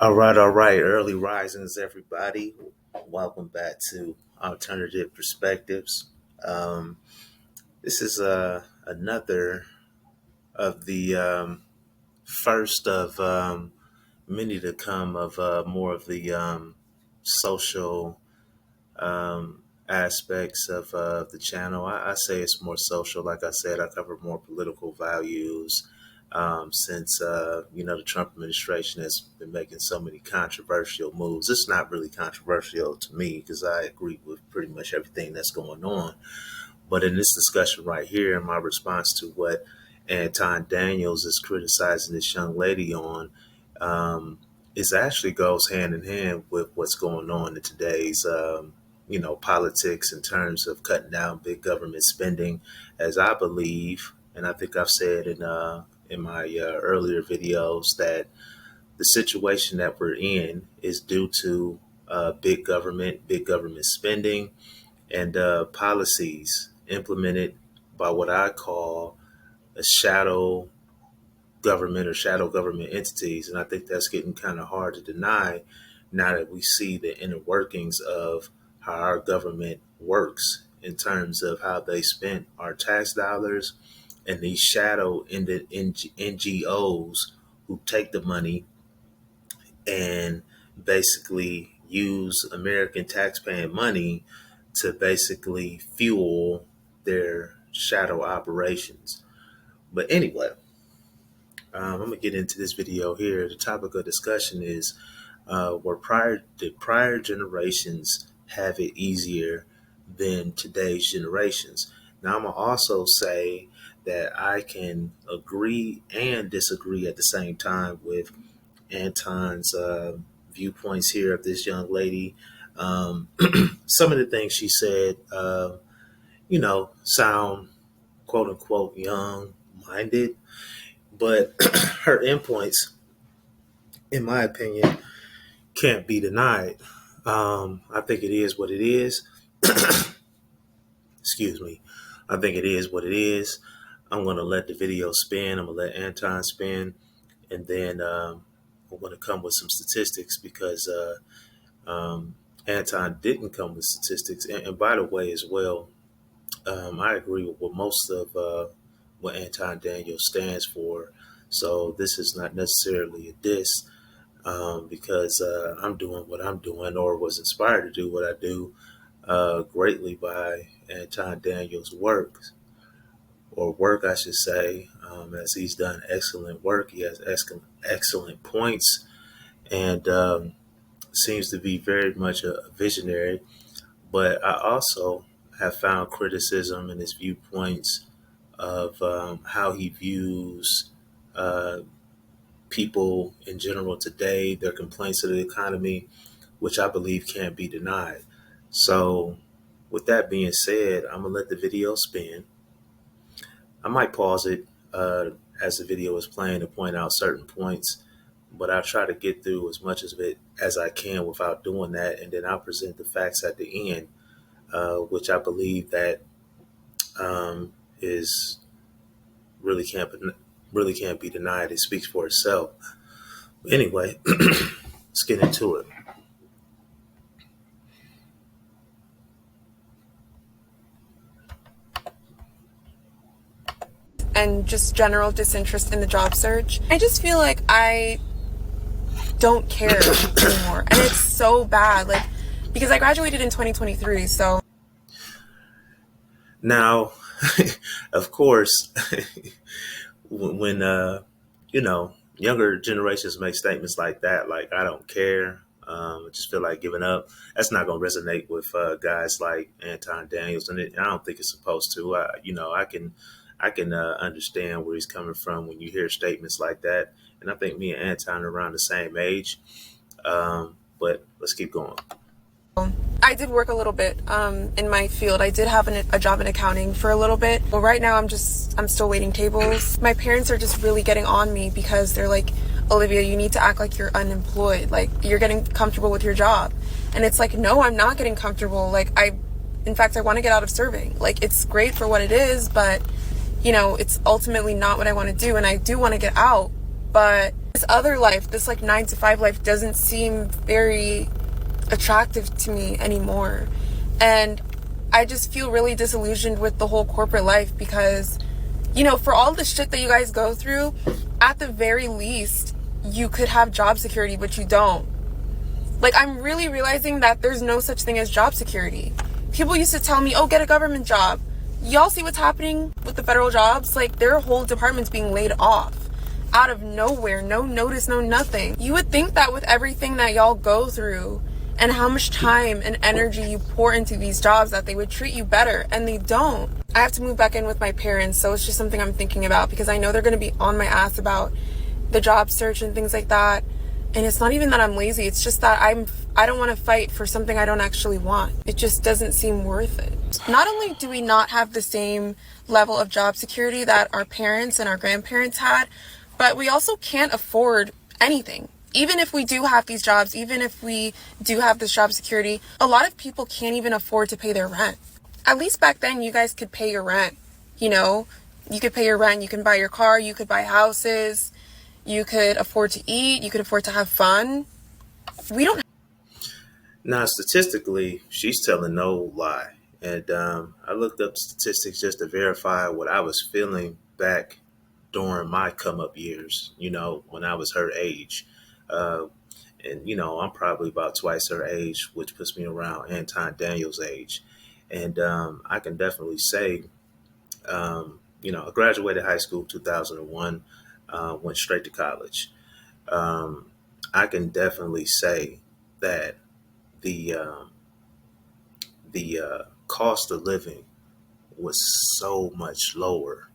All right. Early risings, everybody. Welcome back to Alternative Perspectives. Um, this is another of the first of many to come of more of the social aspects of the channel. I say it's more social. Like I said, I cover more political values since the Trump administration has been making so many controversial moves. It's not really controversial to me because I agree with pretty much everything that's going on. But in this discussion right here, in my response to what Anton Daniels is criticizing this young lady on, it actually goes hand in hand with what's going on in today's politics in terms of cutting down big government spending, as I believe, and I think I've said in my earlier videos that the situation that we're in is due to big government spending and policies implemented by what I call a shadow government entities. And I think that's getting kind of hard to deny now that we see the inner workings of how our government works in terms of how they spent our tax dollars and these shadow NGOs who take the money and basically use American taxpaying money to basically fuel their shadow operations. But anyway, I'm gonna get into this video here. The topic of discussion is did prior generations have it easier than today's generations? Now, I'm gonna also say that I can agree and disagree at the same time with Anton's viewpoints here of this young lady. Some of the things she said, sound quote unquote young minded, but her endpoints, in my opinion, can't be denied. I think it is what it is. Excuse me. I think it is what it is. I'm going to let the video spin. I'm going to let Anton spin. And then I'm going to come with some statistics because Anton didn't come with statistics. And by the way, as well, I agree with what most of what Anton Daniels stands for. So this is not necessarily a diss because I'm doing what I'm doing or was inspired to do what I do greatly by Anton Daniels' work, I should say, as he's done excellent work. He has excellent points and seems to be very much a visionary. But I also have found criticism in his viewpoints of how he views people in general today, their complaints of the economy, which I believe can't be denied. So, with that being said, I'm going to let the video spin. I might pause it as the video is playing to point out certain points, but I'll try to get through as much of it as I can without doing that. And then I'll present the facts at the end, which I believe that is really can't be denied. It speaks for itself. Anyway, let's get into it. And just general disinterest in the job search. I just feel like I don't care anymore. And it's so bad. Because I graduated in 2023, so. Now, of course, when younger generations make statements like that, like "I don't care," I just feel like giving up. That's not going to resonate with guys like Anton Daniels, and I don't think it's supposed to. I can understand where he's coming from when you hear statements like that, and I think me and Anton are around the same age. But let's keep going. I did work a little bit in my field. I did have a job in accounting for a little bit. Well, right now I'm still waiting tables. My parents are just really getting on me because they're like, Olivia, you need to act like you're unemployed. Like, you're getting comfortable with your job. And it's like, no, I'm not getting comfortable. In fact, I want to get out of serving. Like, it's great for what it is, but it's ultimately not what I want to do. And I do want to get out, But this other life, this like 9 to 5 life, doesn't seem very attractive to me anymore. And I just feel really disillusioned with the whole corporate life because, you know, for all the shit that you guys go through, at the very least, you could have job security, but you don't. Like, I'm really realizing that there's no such thing as job security. People used to tell me, oh, get a government job. Y'all see what's happening with the federal jobs? Like, there are whole departments being laid off out of nowhere, no notice, no nothing. You would think that with everything that y'all go through and how much time and energy you pour into these jobs that they would treat you better, and they don't. I have to move back in with my parents, so it's just something I'm thinking about because I know they're going to be on my ass about the job search and things like that. And it's not even that I'm lazy, it's just that I don't want to fight for something I don't actually want. It just doesn't seem worth it. Not only do we not have the same level of job security that our parents and our grandparents had, but we also can't afford anything. Even if we do have these jobs, even if we do have this job security, a lot of people can't even afford to pay their rent. At least back then, you guys could pay your rent. You know, you could pay your rent, you can buy your car, you could buy houses, you could afford to eat, you could afford to have fun. We don't. Now, statistically, she's telling no lie. And I looked up statistics just to verify what I was feeling back during my come up years, you know, when I was her age. Uh, and, you know, I'm probably about twice her age, which puts me around Anton Daniel's age. And I can definitely say, you know, I graduated high school 2001, went straight to college. Um, I can definitely say that the cost of living was so much lower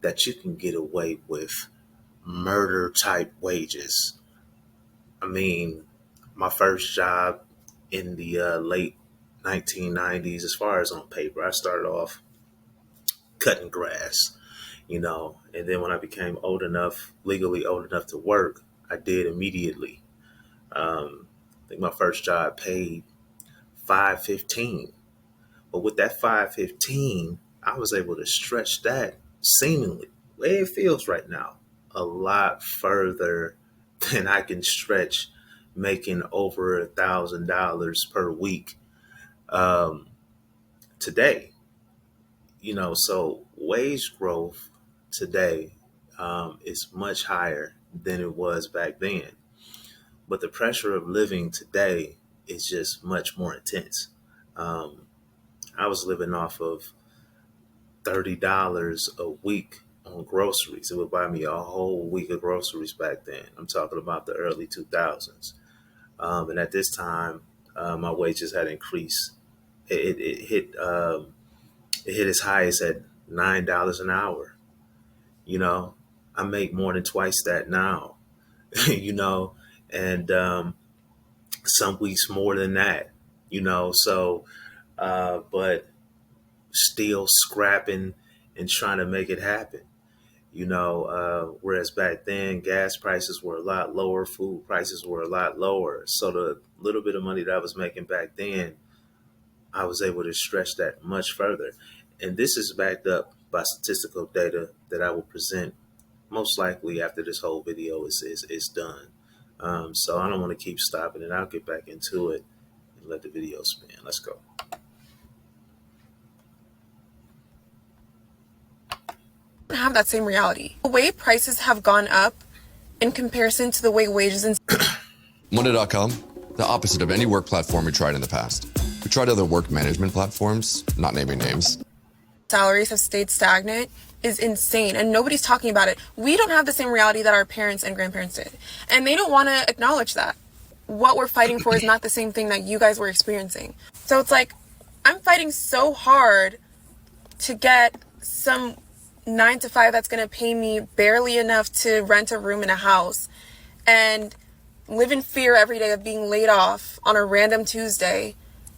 that you can get away with murder type wages. I mean, my first job in the late 1990s, as far as on paper, I started off cutting grass, you know, and then when I became old enough, legally old enough to work, I did immediately. I think my first job paid 515. But with that 515, I was able to stretch that seemingly, the way it feels right now, a lot further than I can stretch making over $1,000 per week um, today. You know, so wage growth today is much higher than it was back then. But the pressure of living today is just much more intense. Um, I was living off of $30 a week on groceries. It would buy me a whole week of groceries back then. I'm talking about the early 2000s. And at this time, my wages had increased. It hit as high as at $9 an hour. You know, I make more than twice that now. You know, and some weeks more than that. You know, so but still scrapping and trying to make it happen. You know, whereas back then gas prices were a lot lower, food prices were a lot lower. So the little bit of money that I was making back then, I was able to stretch that much further. And this is backed up by statistical data that I will present most likely after this whole video is done. So I don't want to keep stopping it. I'll get back into it and let the video spin. Let's go. Have that same reality. The way prices have gone up in comparison to the way wages and Monday.com, the opposite of any work platform we tried in the past. We tried other work management platforms, not naming names. salaries have stayed stagnant is insane, and nobody's talking about it. We don't have the same reality that our parents and grandparents did, and they don't want to acknowledge that. What we're fighting for is not the same thing that you guys were experiencing. So it's like, I'm fighting so hard to get some 9 to 5 that's going to pay me barely enough to rent a room in a house and live in fear every day of being laid off on a random Tuesday.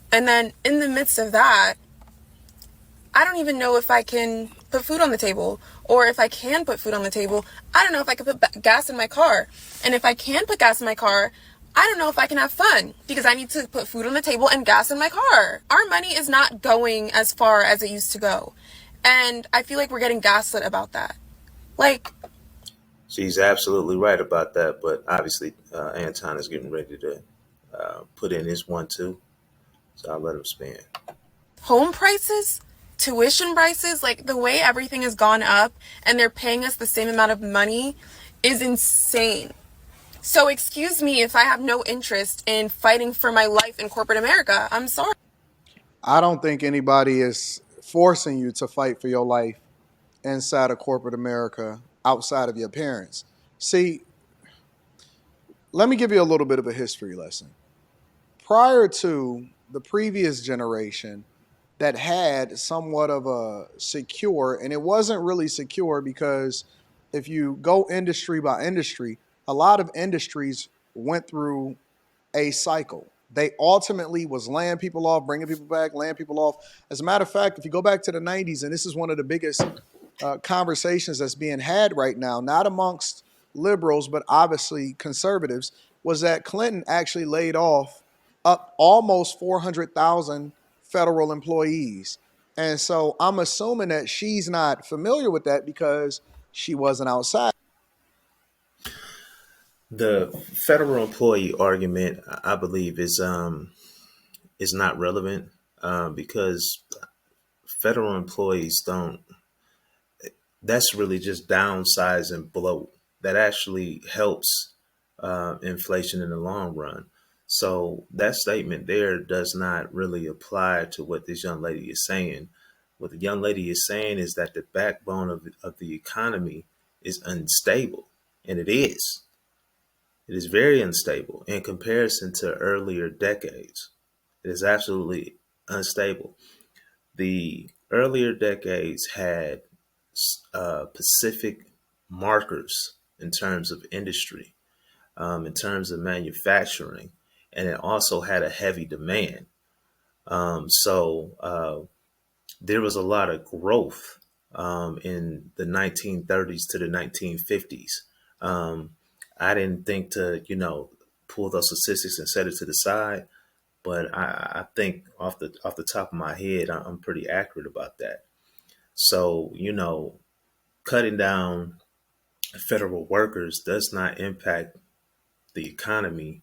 And then in the midst of that, I don't even know if I can put food on the table, or if I can put food on the table, I don't know if I can put gas in my car. And if I can put gas in my car, I don't know if I can have fun because I need to put food on the table and gas in my car. Our money is not going as far as it used to go. And I feel like we're getting gaslit about that. Like, She's absolutely right about that. But obviously, Anton is getting ready to put in his one too. So I'll let him spin. Home prices, tuition prices, like the way everything has gone up and they're paying us the same amount of money is insane. So excuse me if I have no interest in fighting for my life in corporate America. I'm sorry. I don't think anybody is forcing you to fight for your life inside of corporate America outside of your parents. See, let me give you a little bit of a history lesson. Prior to the previous generation that had somewhat of a secure, and it wasn't really secure because if you go industry by industry, a lot of industries went through a cycle. They ultimately was laying people off, bringing people back, laying people off. As a matter of fact, if you go back to the 90s, and this is one of the biggest conversations that's being had right now, not amongst liberals, but obviously conservatives, was that Clinton actually laid off up almost 400,000 federal employees. And so I'm assuming that she's not familiar with that because she wasn't outside. The federal employee argument, I believe, is not relevant because federal employees don't. That's really just downsize and bloat. That actually helps inflation in the long run. So that statement there does not really apply to what this young lady is saying. What the young lady is saying is that the backbone of the economy is unstable, and it is. It is very unstable in comparison to earlier decades. It is absolutely unstable. The earlier decades had specific markers in terms of industry, in terms of manufacturing, and it also had a heavy demand. So there was a lot of growth in the 1930s to the 1950s. Um, I didn't think to, pull those statistics and set it to the side, but I think off the top of my head, I'm pretty accurate about that. So, cutting down federal workers does not impact the economy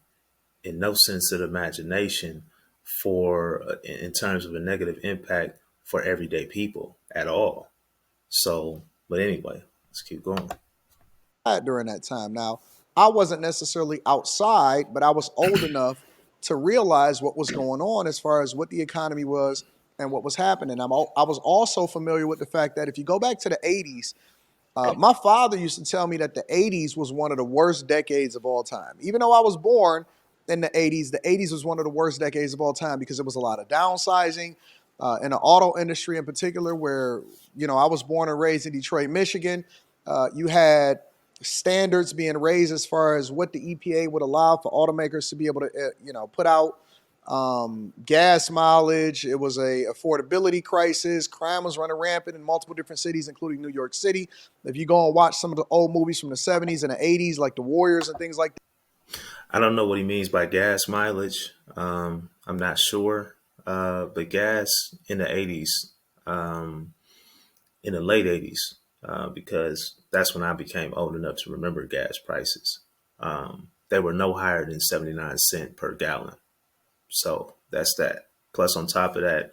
in no sense of the imagination for in terms of a negative impact for everyday people at all. So, but anyway, let's keep going. During that time. Now, I wasn't necessarily outside, but I was old enough to realize what was going on as far as what the economy was and what was happening. I was also familiar with the fact that if you go back to the 80s, my father used to tell me that the 80s was one of the worst decades of all time. Even though I was born in the 80s was one of the worst decades of all time because it was a lot of downsizing in the auto industry in particular, where, I was born and raised in Detroit, Michigan. You had standards being raised as far as what the EPA would allow for automakers to be able to, put out gas mileage. It was a affordability crisis. Crime was running rampant in multiple different cities, including New York City. If you go and watch some of the old movies from the 70s and the 80s, like The Warriors and things like that. I don't know what he means by gas mileage. I'm not sure. But gas in the 80s, in the late 80s, because that's when I became old enough to remember gas prices. They were no higher than 79 cents per gallon. So that's that. Plus, on top of that,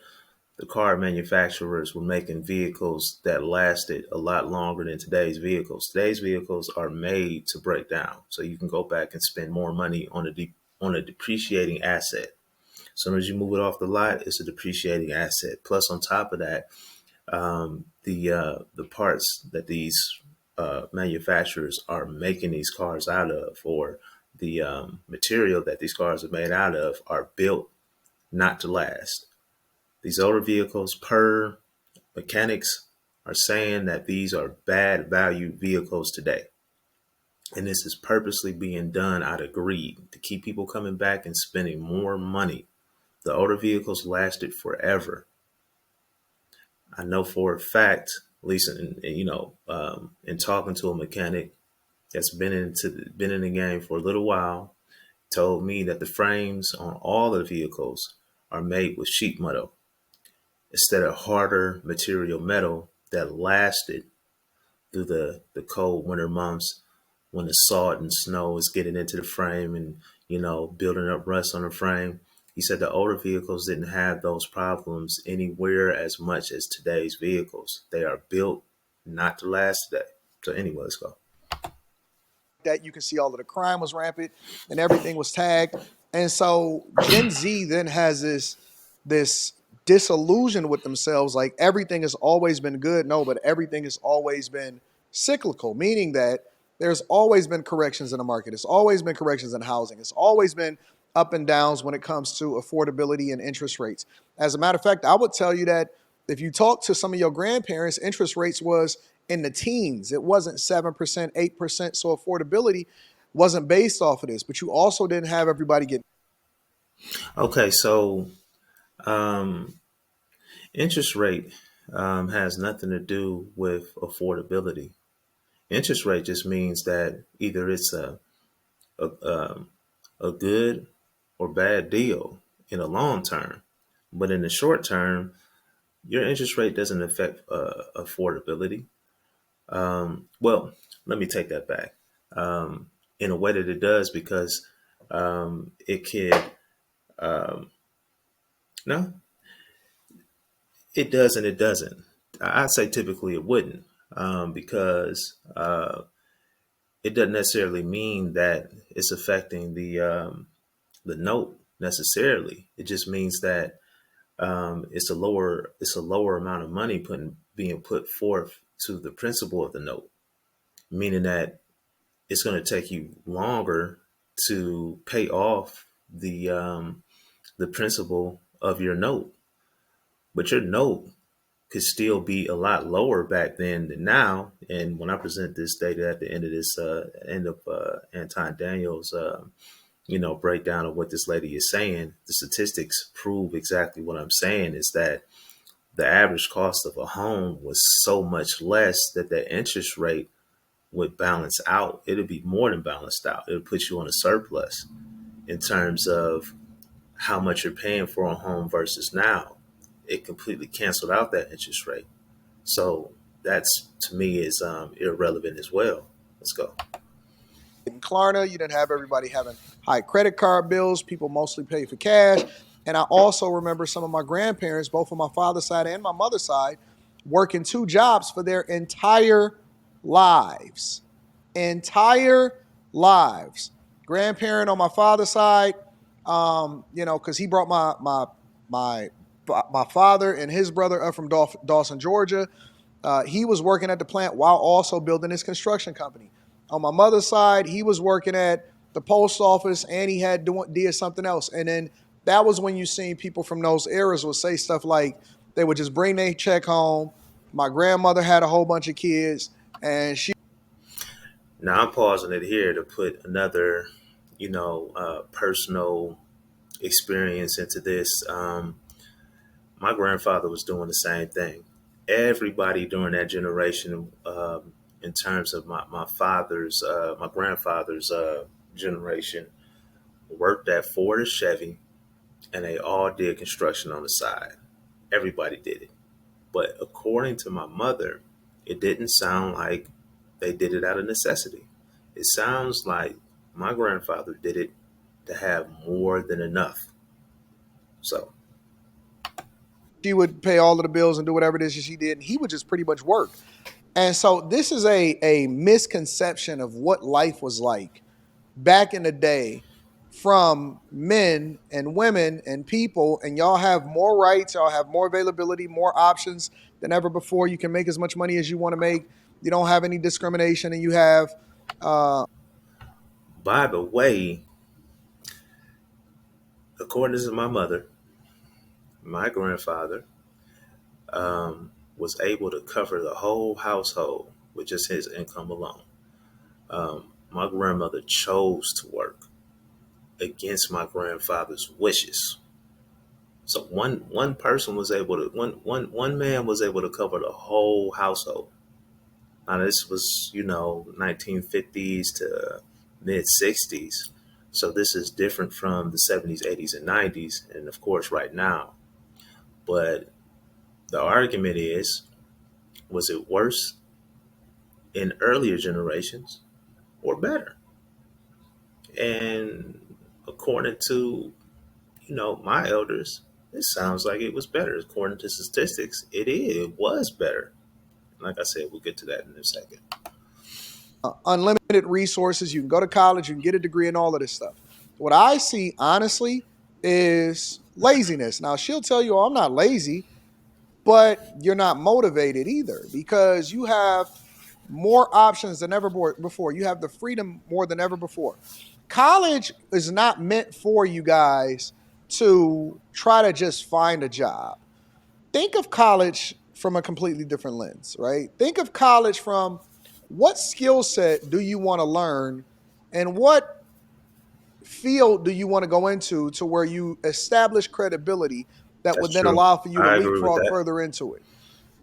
the car manufacturers were making vehicles that lasted a lot longer than today's vehicles. Today's vehicles are made to break down, so you can go back and spend more money on on a depreciating asset. As soon as you move it off the lot, it's a depreciating asset. Plus, on top of that, the parts that these manufacturers are making these cars out of, or the material that these cars are made out of, are built not to last. These older vehicles, per mechanics, are saying that these are bad value vehicles today. And this is purposely being done out of greed to keep people coming back and spending more money. The older vehicles lasted forever. I know for a fact, at least in talking to a mechanic that's been in the game for a little while, told me that the frames on all the vehicles are made with sheet metal instead of harder material metal that lasted through the cold winter months when the salt and snow is getting into the frame and, building up rust on the frame. He said the older vehicles didn't have those problems anywhere as much as today's vehicles. They are built not to last today. So anyway, let's go. That you can see all of the crime was rampant and everything was tagged. And so Gen Z then has this disillusion with themselves, like everything has always been good. No, but everything has always been cyclical, meaning that there's always been corrections in the market. It's always been corrections in housing. It's always been up and downs when it comes to affordability and interest rates. As a matter of fact, I would tell you that if you talk to some of your grandparents, interest rates was in the teens. It wasn't 7%, 8%. So affordability wasn't based off of this, but you also didn't have everybody get. Okay, so um, interest rate has nothing to do with affordability. Interest rate just means that either it's a, um, a good or bad deal in the long term. But in the short term, your interest rate doesn't affect affordability. Well, let me take that back. In a way that it does, because it could, no, it does and it doesn't. I'd say typically it wouldn't, because it doesn't necessarily mean that it's affecting the note necessarily. It just means that it's a lower amount of money being put forth to the principal of the note, meaning that it's going to take you longer to pay off the principal of your note, but your note could still be a lot lower back then than now. And when I present this data at the end of this end of Anton Daniels breakdown of what this lady is saying, the statistics prove exactly what I'm saying, is that the average cost of a home was so much less that the interest rate would balance out. It would be more than balanced out. It would put you on a surplus in terms of how much you're paying for a home versus now. It completely canceled out that interest rate. So that's, to me, is irrelevant as well. Let's go. In Klarna, you didn't have everybody having high credit card bills. People mostly pay for cash. And I also remember some of my grandparents, both on my father's side and my mother's side, working two jobs for their entire lives. Entire lives. Grandparent on my father's side, because he brought my my father and his brother up from Dawson, Georgia. He was working at the plant while also building his construction company. On my mother's side, he was working at the post office and he did something else. And then that was when you seen people from those eras would say stuff like they would just bring their check home. My grandmother had a whole bunch of kids, and she Now I'm pausing it here to put another, personal experience into this. My grandfather was doing the same thing. Everybody during that generation, in terms of my grandfather's generation, worked at Ford or Chevy, and they all did construction on the side. Everybody did it. But according to my mother, it didn't sound like they did it out of necessity. It sounds like my grandfather did it to have more than enough. So, would pay all of the bills and do whatever it is that she did, and he would just pretty much work. And so this is a misconception of what life was like back in the day from men and women and people, and y'all have more rights, y'all have more availability, more options than ever before. You can make as much money as you want to make. You don't have any discrimination, and you have uh, by the way, according to my mother, my grandfather was able to cover the whole household with just his income alone. My grandmother chose to work against my grandfather's wishes. So one person was able to one man was able to cover the whole household. Now this was 1950s to mid 60s. So this is different from the 70s, 80s, and 90s, and of course right now. But the argument is, was it worse in earlier generations, or better. And according to, my elders, it sounds like it was better. According to statistics, it was better. Like I said, we'll get to that in a second. Unlimited resources. You can go to college, you can get a degree, and all of this stuff. What I see, honestly, is laziness. Now, she'll tell you, oh, I'm not lazy, but you're not motivated either because you have more options than ever before. You have the freedom more than ever before. College is not meant for you guys to try to just find a job. Think of college from a completely different lens, right? Think of college from what skill set do you want to learn and what field do you want to go into to where you establish credibility that would That's then true. allow for you to I agree with leapfrog that. further into it.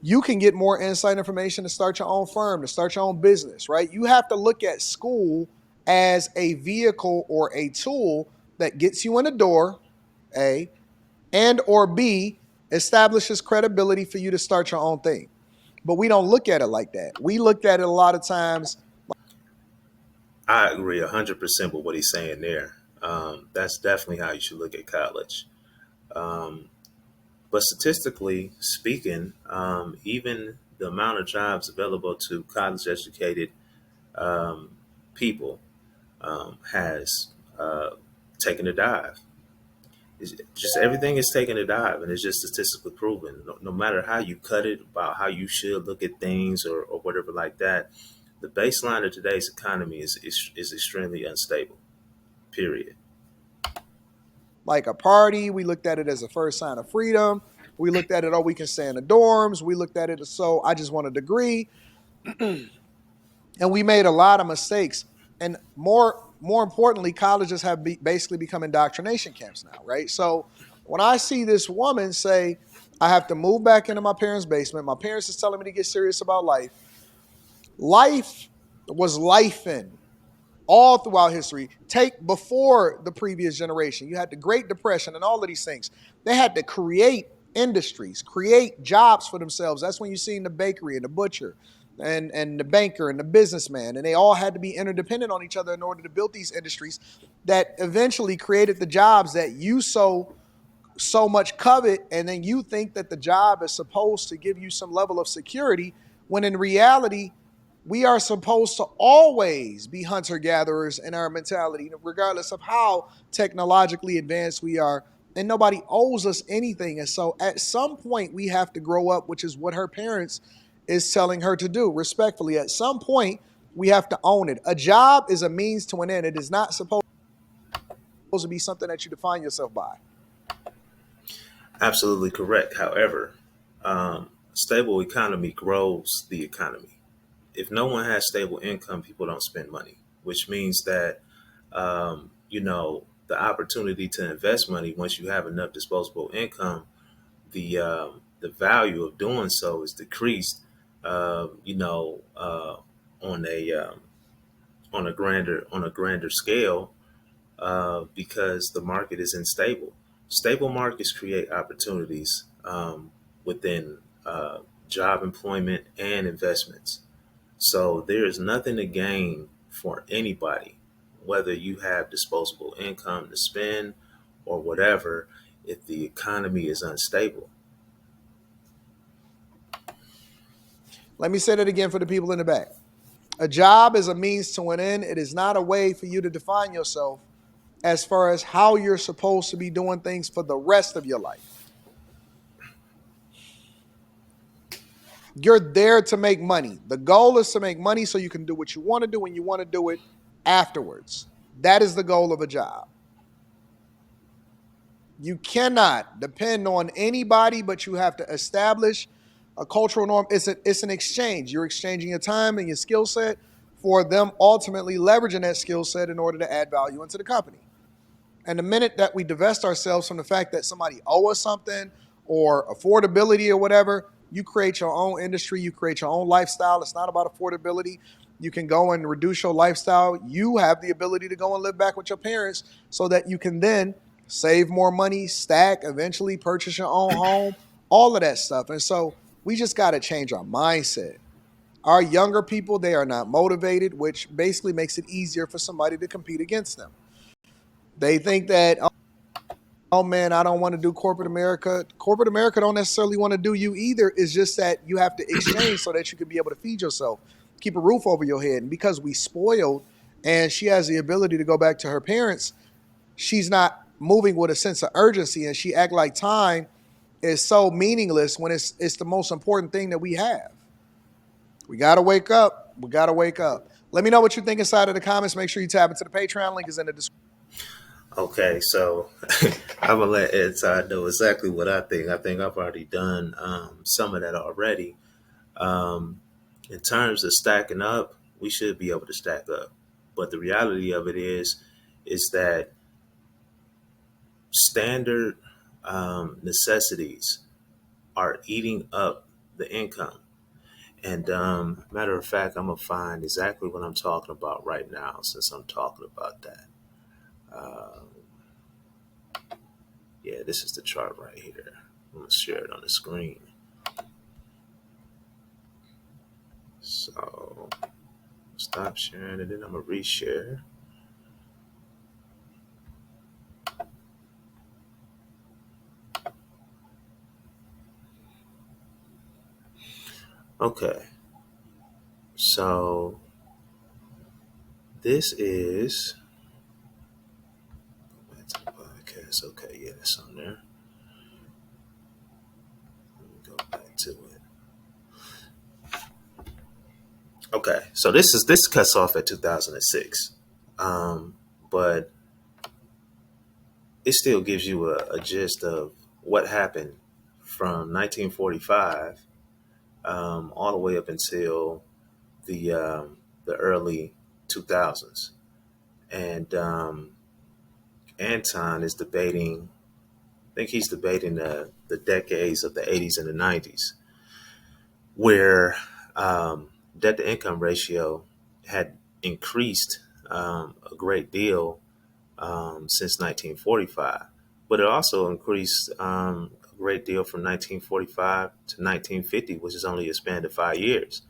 You can get more inside information to start your own firm, to start your own business, right? You have to look at school as a vehicle or a tool that gets you in the door, A, and or B, establishes credibility for you to start your own thing. But we don't look at it like that. We looked at it a lot of times. I agree 100% with what he's saying there. That's definitely how you should look at college. Um, but statistically speaking, even the amount of jobs available to college educated um, people has taken a dive. It's just everything is taking a dive, and it's just statistically proven. No matter how you cut it about how you should look at things or whatever like that, the baseline of today's economy is extremely unstable. Period. Like a party, we looked at it as a first sign of freedom. We looked at it, oh, we can stay in the dorms. We looked at it as, so I just want a degree. And we made a lot of mistakes. And more importantly, colleges have basically become indoctrination camps now, right? So when I see this woman say, I have to move back into my parents' basement, my parents is telling me to get serious about life. Life was life in all throughout history. Take before the previous generation. You had the Great Depression and all of these things. They had to create industries, create jobs for themselves. That's when you see the bakery and the butcher and the banker and the businessman. And they all had to be interdependent on each other in order to build these industries that eventually created the jobs that you so much covet, and then you think that the job is supposed to give you some level of security when in reality we are supposed to always be hunter gatherers in our mentality, regardless of how technologically advanced we are. And nobody owes us anything. And so at some point, we have to grow up, which is what her parents is telling her to do, respectfully. At some point, we have to own it. A job is a means to an end. It is not supposed to be something that you define yourself by. Absolutely correct. However, stable economy grows the economy. If no one has stable income, people don't spend money, which means that the opportunity to invest money once you have enough disposable income, the value of doing so is decreased. On a grander scale, because the market is unstable. Stable markets create opportunities within job employment and investments. So there is nothing to gain for anybody, whether you have disposable income to spend or whatever, if the economy is unstable. Let me say that again for the people in the back. A job is a means to an end. It is not a way for you to define yourself as far as how you're supposed to be doing things for the rest of your life. You're there to make money. The goal is to make money so you can do what you want to do when you want to do it afterwards. That is the goal of a job. You cannot depend on anybody, but you have to establish a cultural norm. It's an exchange. You're exchanging your time and your skill set for them ultimately leveraging that skill set in order to add value into the company. And the minute that we divest ourselves from the fact that somebody owes us something or affordability or whatever, you create your own industry, you create your own lifestyle. It's not about affordability. You can go and reduce your lifestyle. You have the ability to go and live back with your parents so that you can then save more money, stack, eventually purchase your own home, all of that stuff. And so we just got to change our mindset. Our younger people, they are not motivated, which basically makes it easier for somebody to compete against them. They think that, oh man, I don't want to do corporate America. Corporate America don't necessarily want to do you either. It's just that you have to exchange so that you can be able to feed yourself, keep a roof over your head. And because we spoiled, and she has the ability to go back to her parents, she's not moving with a sense of urgency, and she act like time is so meaningless when it's the most important thing that we have. We gotta wake up. We gotta wake up. Let me know what you think inside of the comments. Make sure you tap into the Patreon link is in the description. Okay, so I'm gonna let Ed Todd know exactly what I think. I think I've already done some of that already. Um, in terms of stacking up, we should be able to stack up. But the reality of it is that standard necessities are eating up the income. And matter of fact, I'm gonna find exactly what I'm talking about right now, since I'm talking about that. Uh, yeah, this is the chart right here. I'm gonna share it on the screen. So stop sharing, and then I'm gonna reshare. Okay, so this is back to the podcast. Okay, yeah, that's on there. Let me go back to it. Okay, so this cuts off at 2006, but it still gives you a gist of what happened from 1945 all the way up until the early 2000s. And Anton is debating, I think he's debating the decades of the 80s and the 90s, where debt to income ratio had increased a great deal since 1945, but it also increased a great deal from 1945 to 1950, which is only a span of 5 years.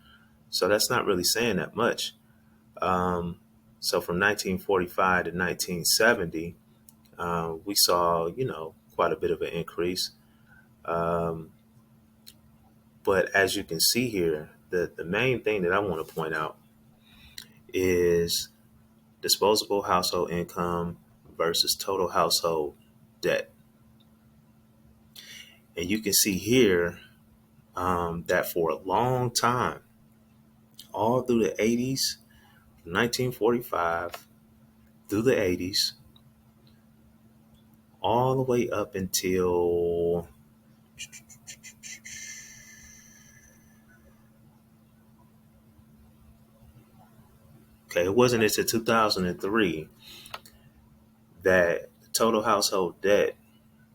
So that's not really saying that much. Um, so from 1945 to 1970, we saw, quite a bit of an increase. Um, but as you can see here, the main thing that I want to point out is disposable household income versus total household debt. And you can see here that for a long time, all through the 80s, 1945 through the 80s, all the way up until okay, it wasn't until 2003 that total household debt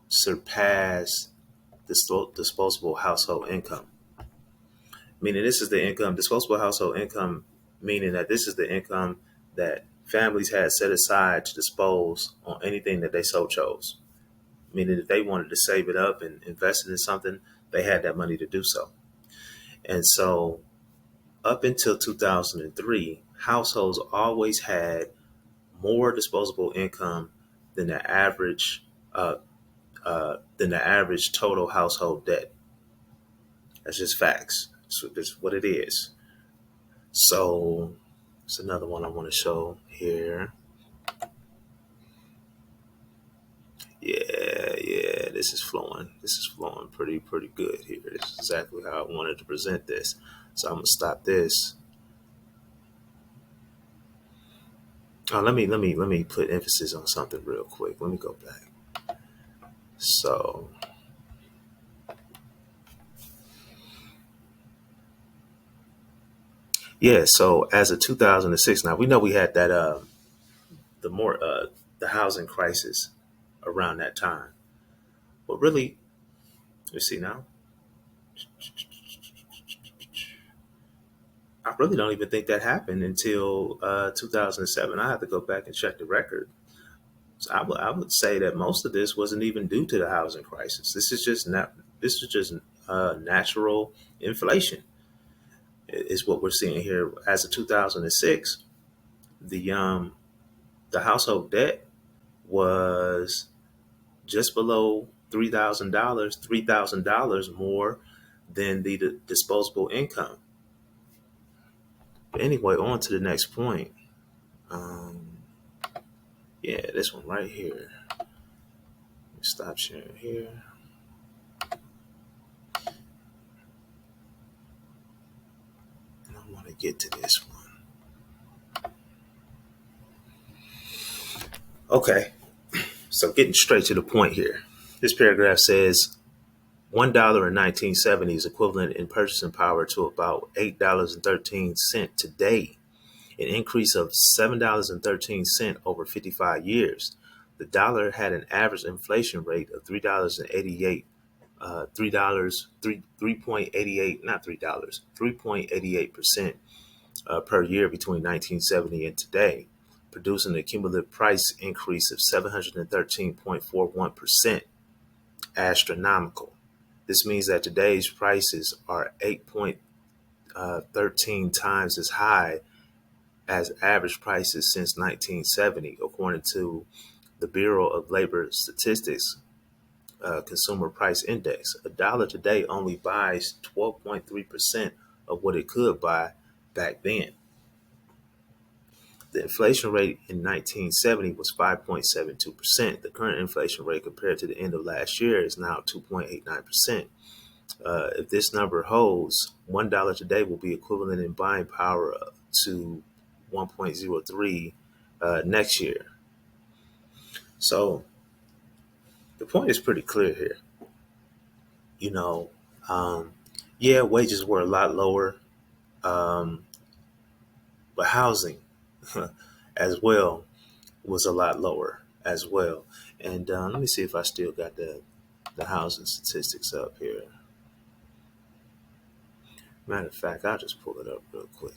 surpassed the disposable household income. Meaning, this is the income, disposable household income, meaning that this is the income that families had set aside to dispose on anything that they so chose. Meaning, if they wanted to save it up and invest it in something, they had that money to do so. And so, up until 2003, households always had more disposable income than the average total household debt. That's just facts. So that's what it is. So it's another one I want to show here. Yeah, yeah, this is flowing. This is flowing pretty good here. This is exactly how I wanted to present this. So I'm gonna stop this. Oh, let me put emphasis on something real quick. Let me go back. So yeah, so as of 2006, now we know we had that the more the housing crisis around that time. But really, let's see now. I really don't even think that happened until 2007. I have to go back and check the record. So I would say that most of this wasn't even due to the housing crisis. This is just natural inflation. is what we're seeing here. As of 2006, the household debt was just below $3,000 more than the disposable income. But anyway, on to the next point. Um, yeah, this one right here. Stop sharing here. And I want to get to this one. Okay, so getting straight to the point here. This paragraph says $1 in 1970 is equivalent in purchasing power to about $8.13 today, an increase of $7.13 over 55 years. The dollar had an average inflation rate of $3.88, $3.88, not $3, 3.88% per year between 1970 and today, producing a cumulative price increase of 713.41%, astronomical. This means that today's prices are 8.13 times as high as average prices since 1970, according to the Bureau of Labor Statistics Consumer Price Index. A dollar today only buys 12.3% of what it could buy back then. The inflation rate in 1970 was 5.72%. The current inflation rate compared to the end of last year is now 2.89%. If this number holds, $1 today will be equivalent in buying power to 1.03 next year. So the point is pretty clear here. You know, um, yeah, wages were a lot lower, um, but housing as well was a lot lower as well. And let me see if I still got the housing statistics up here. Matter of fact, I'll just pull it up real quick.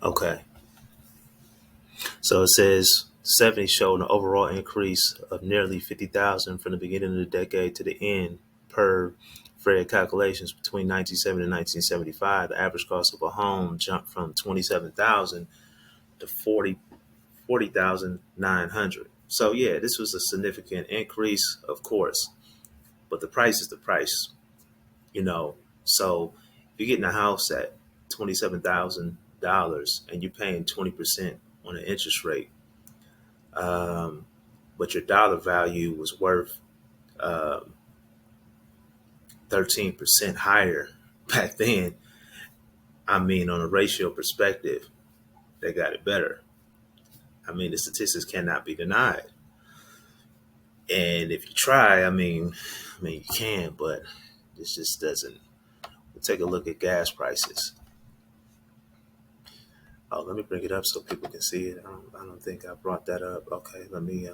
Okay, so it says 70 showed an overall increase of nearly 50,000 from the beginning of the decade to the end per Fed calculations. Between 1970 and 1975, the average cost of a home jumped from 27,000 to 40,900. So yeah, this was a significant increase, of course, but the price is the price, you know. So if you're getting a house at $27,000 and you're paying 20% on an interest rate, um, but your dollar value was worth uh, 13% higher back then. I mean, on a ratio perspective, they got it better. I mean, the statistics cannot be denied. And if you try, I mean, you can, but this just doesn't. We'll take a look at gas prices. Oh, let me bring it up so people can see it. I don't think I brought that up. Okay, let me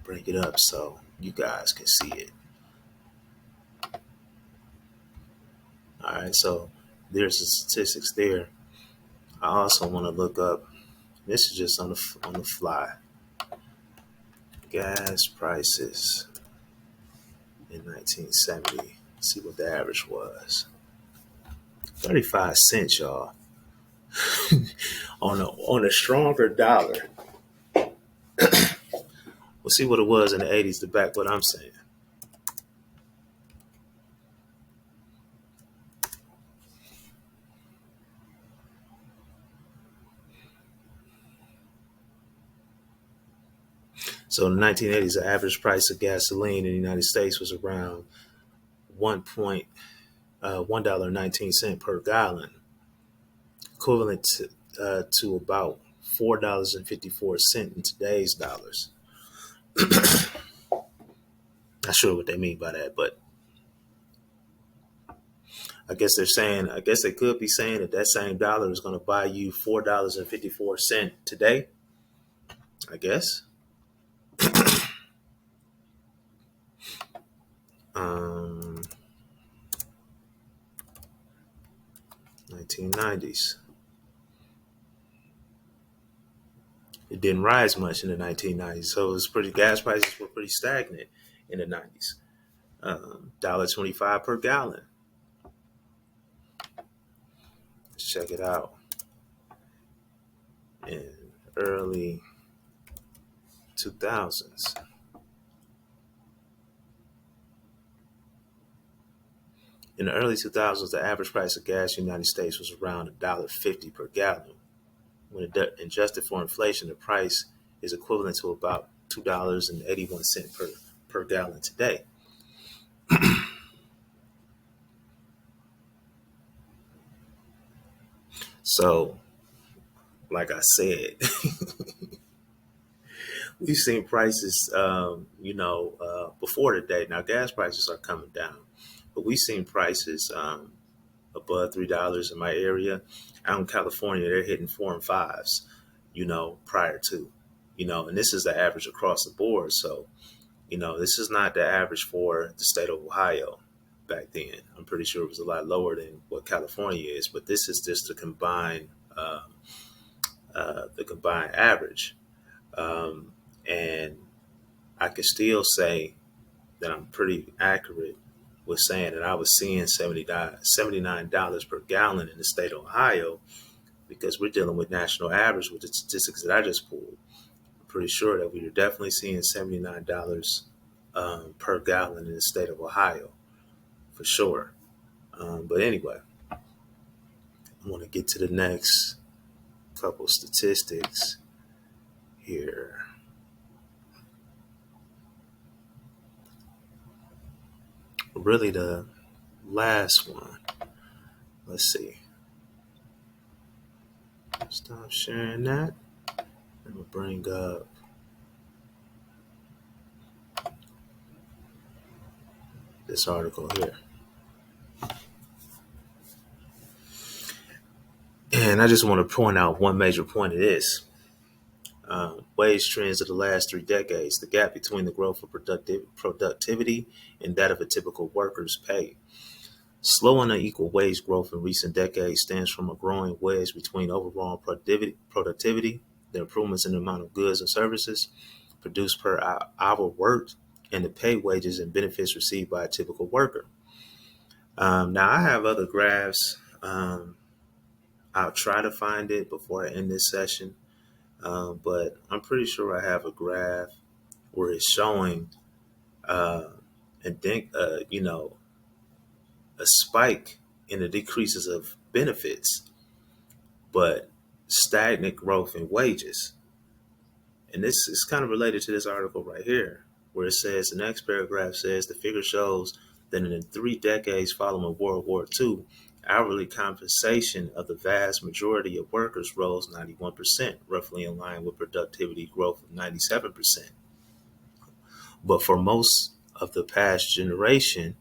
bring it up so you guys can see it. All right, so there's the statistics there. I also want to look up. This is just on the fly. Gas prices in 1970. See what the average was. 35 cents, y'all. On a stronger dollar. We'll see what it was in the 80s to back what I'm saying. So in the 1980s, the average price of gasoline in the United States was around $1.19 per gallon, equivalent to about $4.54 in today's dollars. Not sure what they mean by that, but I guess they could be saying that that same dollar is going to buy you $4.54 today. I guess. Um, 1990s. It didn't rise much in the 1990s, so it was pretty. Gas prices were pretty stagnant in the 90s. $1.25 per gallon. Let's check it out. In early 2000s. In the early 2000s, the average price of gas in the United States was around $1.50 per gallon. When adjusted for inflation, the price is equivalent to about $2.81 per gallon today. So, like I said, we've seen prices, before today. Now, gas prices are coming down, but we've seen prices above $3 in my area. Out in California, they're hitting four and fives, prior to, and this is the average across the board. So, this is not the average for the state of Ohio back then. I'm pretty sure it was a lot lower than what California is, but this is just the combined average. And I could still say that I'm pretty accurate with saying that I was seeing $79 per gallon in the state of Ohio because we're dealing with national average with the statistics that I just pulled. I'm pretty sure that we were definitely seeing $79 per gallon in the state of Ohio for sure. But anyway, I want to get to the next couple statistics here. Really, the last one. Let's see. Stop sharing that. I'm going to bring up this article here. And I just want to point out one major point of this. Wage trends of the last 3 decades, the gap between the growth of productivity and that of a typical worker's pay. Slow and unequal wage growth in recent decades stems from a growing wedge between overall productivity, the improvements in the amount of goods and services produced per hour worked, and the pay, wages, and benefits received by a typical worker. Now, I have other graphs. I'll try to find it before I end this session, but I'm pretty sure I have a graph where it's showing, uh, and think, a spike in the decreases of benefits, but stagnant growth in wages. And this is kind of related to this article right here, where it says the next paragraph says the figure shows that in the 3 decades following World War II, hourly compensation of the vast majority of workers rose 91%, roughly in line with productivity growth of 97%. But for most of the past generation,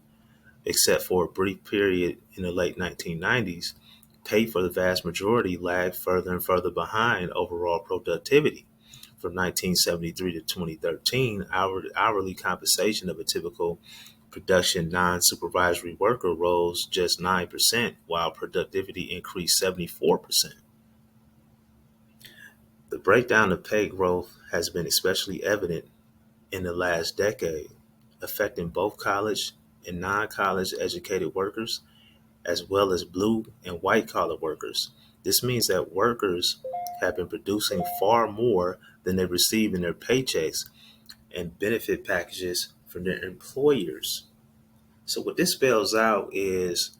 except for a brief period in the late 1990s, pay for the vast majority lagged further and further behind overall productivity. From 1973 to 2013, hourly compensation of a typical production non-supervisory worker rose just 9%, while productivity increased 74%. The breakdown of pay growth has been especially evident in the last decade, affecting both college and non-college educated workers, as well as blue and white collar workers. This means that workers have been producing far more than they receive in their paychecks and benefit packages from their employers. So, what this spells out is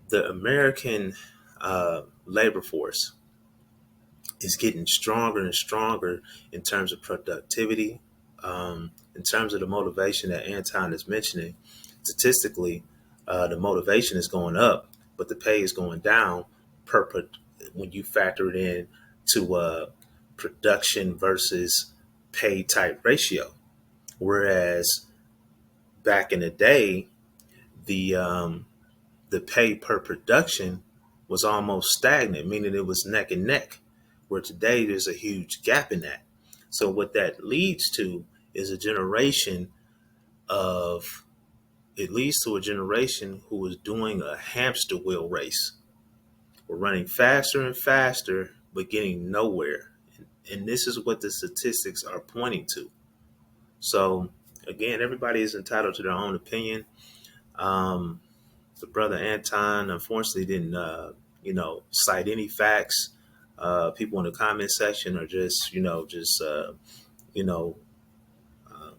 the American labor force is getting stronger and stronger in terms of productivity, in terms of the motivation that Anton is mentioning. Statistically, the motivation is going up, but the pay is going down when you factor it in to production versus pay type ratio. Whereas back in the day, the the pay per production was almost stagnant, meaning it was neck and neck. Where today there's a huge gap in that. So what that leads to is a generation of it leads to a generation who is doing a hamster wheel race. We're running faster and faster, but getting nowhere. And this is what the statistics are pointing to. So again, everybody is entitled to their own opinion. Um, the brother Anton unfortunately didn't, cite any facts. People in the comment section are just, you know, uh,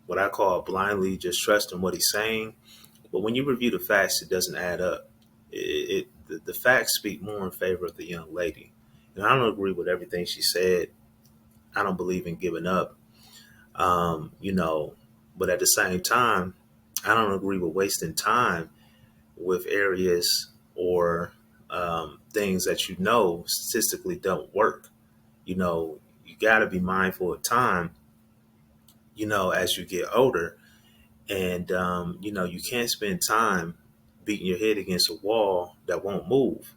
what I call blindly just trusting what he's saying. But when you review the facts, it doesn't add up. The facts speak more in favor of the young lady. And I don't agree with everything she said. I don't believe in giving up. You know, but at the same time, I don't agree with wasting time with areas or things that you know statistically don't work. You know, you got to be mindful of time, as you get older. And, you can't spend time beating your head against a wall that won't move.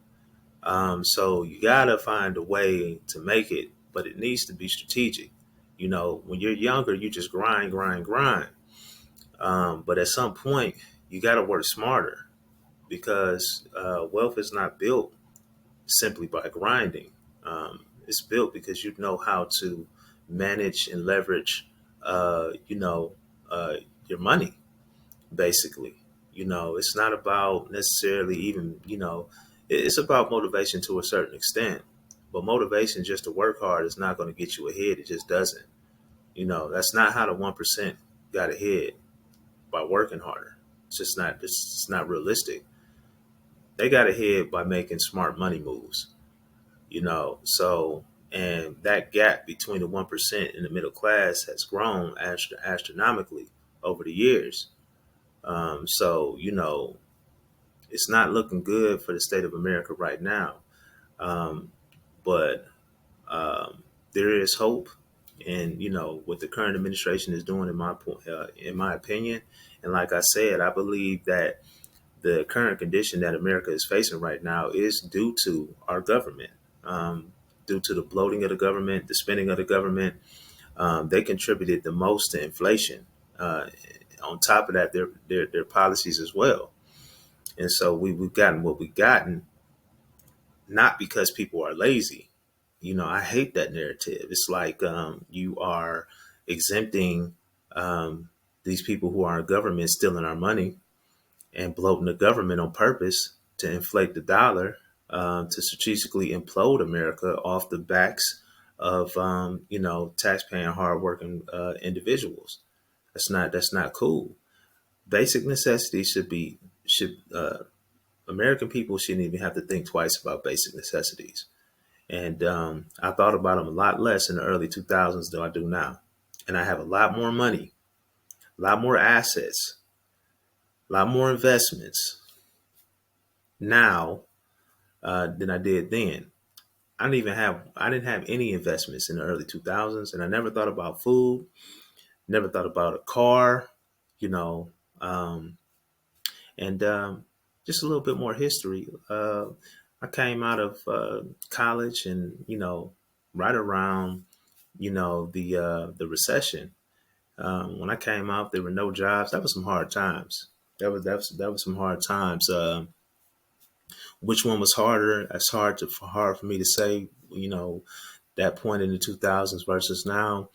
So you got to find a way to make it, but it needs to be strategic. When you're younger, you just grind, grind, grind. But at some point, you got to work smarter because wealth is not built simply by grinding. It's built because you know how to manage and leverage, uh, you know, uh, your money, basically. It's not about necessarily even, it's about motivation to a certain extent. But motivation just to work hard is not going to get you ahead. It just doesn't. That's not how the 1% got ahead by working harder. It's not realistic. They got ahead by making smart money moves. And that gap between the 1% and the middle class has grown astronomically over the years. It's not looking good for the state of America right now. Um, but there is hope, and what the current administration is doing, in my opinion, and like I said, I believe that the current condition that America is facing right now is due to our government, due to the bloating of the government, the spending of the government. They contributed the most to inflation. On top of that, their policies as well. And so we've gotten what we've gotten, not because people are lazy. I hate that narrative. It's like you are exempting these people who are in government stealing our money and bloating the government on purpose to inflate the dollar, to strategically implode America off the backs of taxpaying, hardworking individuals. That's not cool. Basic necessities should American people shouldn't even have to think twice about basic necessities. And I thought about them a lot less in the early 2000s than I do now. And I have a lot more money, a lot more assets, a lot more investments now than I did then. I didn't have any investments in the early 2000s, and I never thought about food, never thought about a car, you know, um, and just a little bit more history. I came out of college, and right around the recession. When I came out, there were no jobs. That was some hard times. That was some hard times. Which one was harder? It's hard for me to say. That point in the 2000s versus now.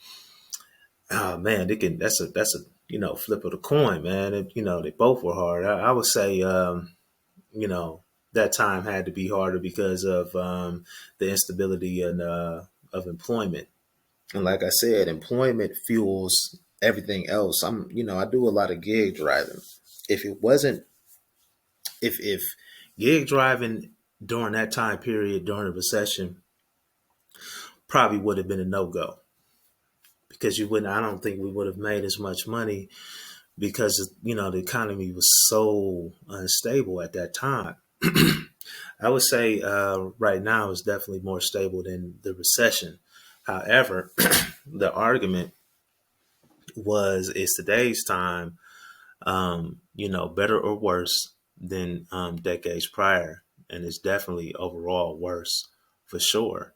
Oh man, they can. That's a flip of the coin, man. They both were hard. I would say you know that time had to be harder because of the instability and of employment. And like I said, employment fuels everything else. I do a lot of gig driving. If it wasn't, if gig driving during that time period during the recession probably would have been a no go because you wouldn't. I don't think we would have made as much money because the economy was so unstable at that time. I would say right now is definitely more stable than the recession. However, the argument was is today's time, better or worse than decades prior, and it's definitely overall worse for sure.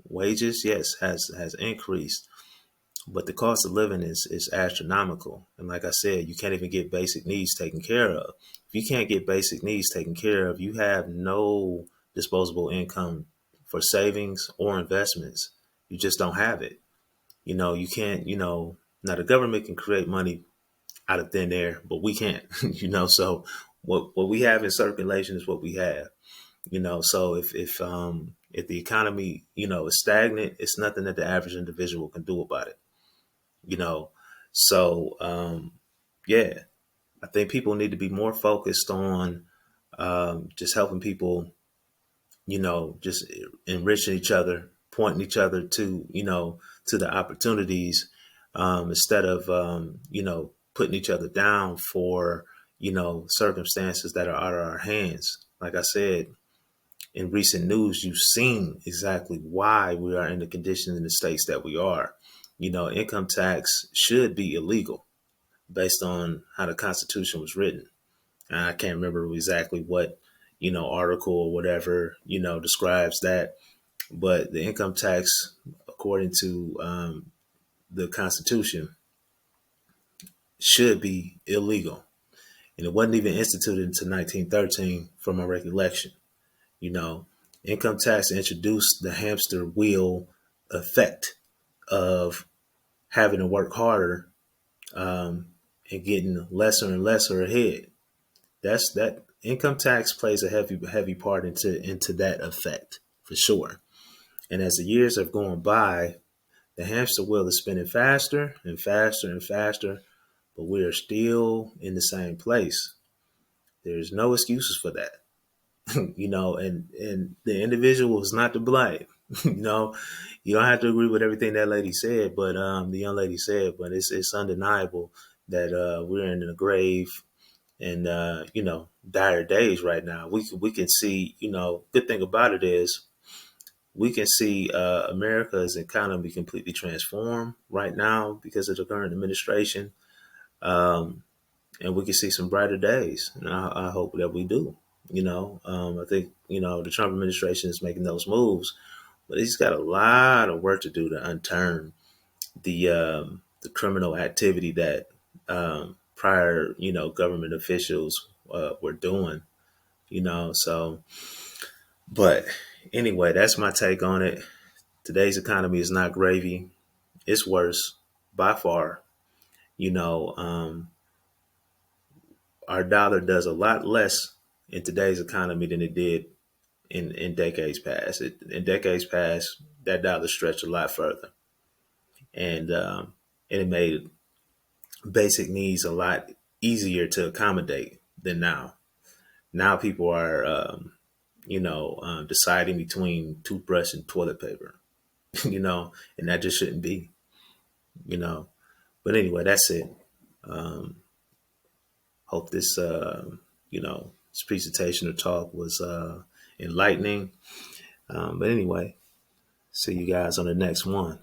Wages, yes, has increased, but the cost of living is astronomical. And like I said, you can't even get basic needs taken care of. If you can't get basic needs taken care of, you have no disposable income for savings or investments. You just don't have it. You can't, now the government can create money out of thin air, but we can't, so what we have in circulation is what we have. So if the economy, is stagnant, it's nothing that the average individual can do about it. you know. So yeah, I think people need to be more focused on just helping people, just enriching each other, pointing each other to, to the opportunities instead of, putting each other down for, circumstances that are out of our hands. Like I said, in recent news, you've seen exactly why we are in the condition in the states that we are. Income tax should be illegal based on how the Constitution was written. And I can't remember exactly what, article or whatever, describes that. But the income tax, according to the Constitution, should be illegal. And it wasn't even instituted until 1913 from my recollection. You know, income tax introduced the hamster wheel effect of having to work harder and getting lesser and lesser ahead. That income tax plays a heavy part into that effect for sure. And as the years have gone by, the hamster wheel is spinning faster and faster and faster, but we are still in the same place. There's no excuses for that. And the individual is not to blame. you know, you don't have to agree with everything that lady said, but the young lady said, but it's undeniable that we're in a grave and dire days right now. We can see, good thing about it is we can see America's economy completely transform right now because of the current administration. Um, and we can see some brighter days. And I hope that we do. I think, the Trump administration is making those moves, but he's got a lot of work to do to unturn the criminal activity that prior, government officials were doing, so, but anyway, that's my take on it. Today's economy is not gravy. It's worse by far. You know, um, our dollar does a lot less in today's economy than it did in decades past. In decades past, that dollar stretched a lot further, and it made basic needs a lot easier to accommodate than now. Now people are, deciding between toothbrush and toilet paper, and that just shouldn't be, you know. But anyway, that's it. Um, Hope this presentation or talk was enlightening. But anyway, see you guys on the next one.